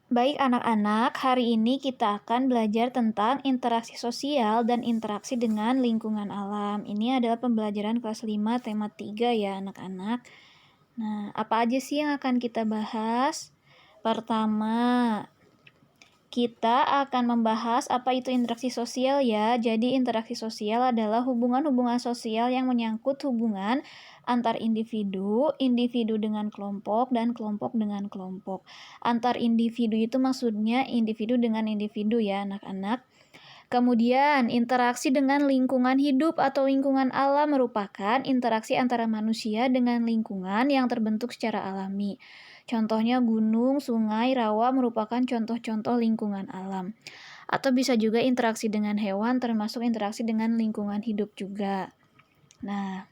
Baik anak-anak, hari ini kita akan belajar tentang interaksi sosial dan interaksi dengan lingkungan alam. Ini adalah pembelajaran kelas 5 tema 3 ya anak-anak. Nah, apa aja sih yang akan kita bahas? Pertama, kita akan membahas apa itu interaksi sosial ya. Jadi interaksi sosial adalah hubungan-hubungan sosial yang menyangkut hubungan antar individu, individu dengan kelompok, dan kelompok dengan kelompok. Antar individu itu maksudnya individu dengan individu ya anak-anak. Kemudian, interaksi dengan lingkungan hidup atau lingkungan alam merupakan interaksi antara manusia dengan lingkungan yang terbentuk secara alami. Contohnya gunung, sungai, rawa merupakan contoh-contoh lingkungan alam. Atau bisa juga interaksi dengan hewan termasuk interaksi dengan lingkungan hidup juga. Nah,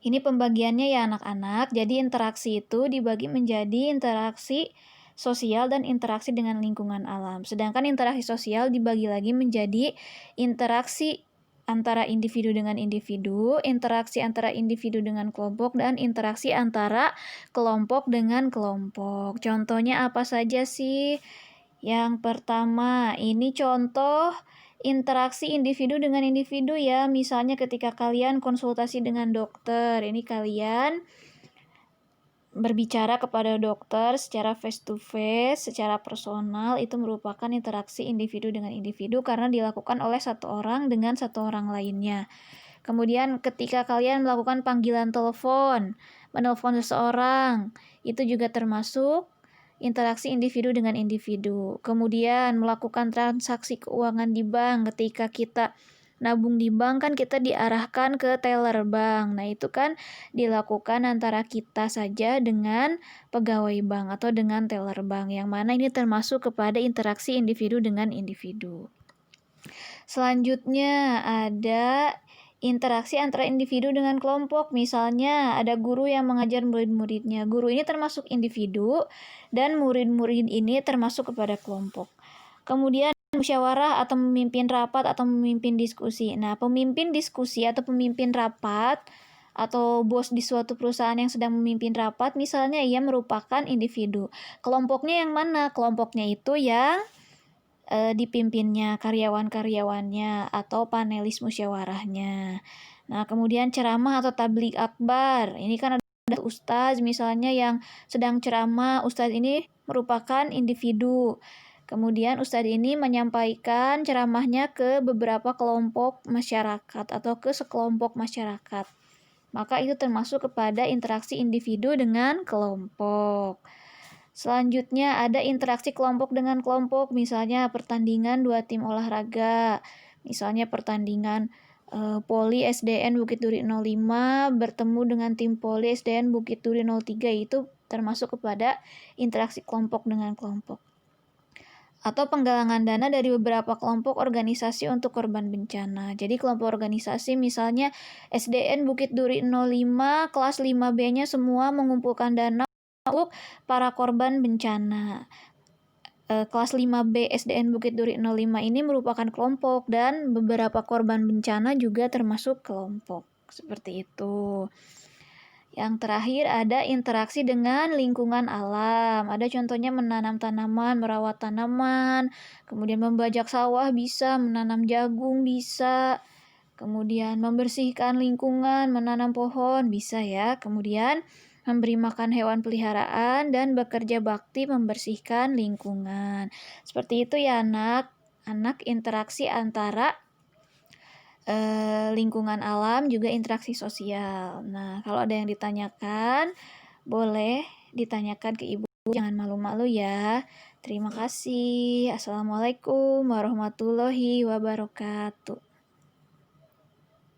ini pembagiannya ya anak-anak. Jadi interaksi itu dibagi menjadi interaksi sosial dan interaksi dengan lingkungan alam. Sedangkan interaksi sosial dibagi lagi menjadi interaksi antara individu dengan individu, interaksi antara individu dengan kelompok, dan interaksi antara kelompok dengan kelompok. Contohnya apa saja sih? Yang pertama, ini contoh interaksi individu dengan individu ya. Misalnya ketika kalian konsultasi dengan dokter, ini kalian berbicara kepada dokter secara face to face, secara personal, itu merupakan interaksi individu dengan individu karena dilakukan oleh satu orang dengan satu orang lainnya. Kemudian ketika kalian melakukan panggilan telepon, menelpon seseorang, itu juga termasuk interaksi individu dengan individu. Kemudian melakukan transaksi keuangan di bank, ketika kita nabung di bank kan kita diarahkan ke teller bank. Nah, itu kan dilakukan antara kita saja dengan pegawai bank atau dengan teller bank, yang mana ini termasuk kepada interaksi individu dengan individu. Selanjutnya ada interaksi antara individu dengan kelompok. Misalnya ada guru yang mengajar murid-muridnya. Guru ini termasuk individu dan murid-murid ini termasuk kepada kelompok. Kemudian musyawarah atau memimpin rapat atau memimpin diskusi. Nah, pemimpin diskusi atau pemimpin rapat atau bos di suatu perusahaan yang sedang memimpin rapat, misalnya ia merupakan individu. Kelompoknya yang mana? Kelompoknya itu yang dipimpinnya, karyawan-karyawannya, atau panelis musyawarahnya. Nah, kemudian ceramah atau tabligh akbar. Ini kan ada ustadz misalnya yang sedang ceramah. Ustadz ini merupakan individu. Kemudian ustadz ini menyampaikan ceramahnya ke beberapa kelompok masyarakat atau ke sekelompok masyarakat. Maka itu termasuk kepada interaksi individu dengan kelompok. Selanjutnya ada interaksi kelompok dengan kelompok, misalnya pertandingan dua tim olahraga, misalnya pertandingan Poli SDN Bukit Duri 05 bertemu dengan tim Poli SDN Bukit Duri 03, itu termasuk kepada interaksi kelompok dengan kelompok. Atau penggalangan dana dari beberapa kelompok organisasi untuk korban bencana. Jadi kelompok organisasi misalnya SDN Bukit Duri 05 kelas 5B-nya semua mengumpulkan dana untuk para korban bencana. Kelas 5B SDN Bukit Duri 05 ini merupakan kelompok dan beberapa korban bencana juga termasuk kelompok. Seperti itu. Yang terakhir ada interaksi dengan lingkungan alam. Ada contohnya menanam tanaman, merawat tanaman, kemudian membajak sawah bisa, menanam jagung bisa, kemudian membersihkan lingkungan, menanam pohon bisa ya. Kemudian memberi makan hewan peliharaan dan bekerja bakti membersihkan lingkungan. Seperti itu ya anak. Anak interaksi antara lingkungan alam juga interaksi sosial. Nah, kalau ada yang ditanyakan, boleh ditanyakan ke ibu, jangan malu-malu ya. Terima kasih. Assalamualaikum warahmatullahi wabarakatuh.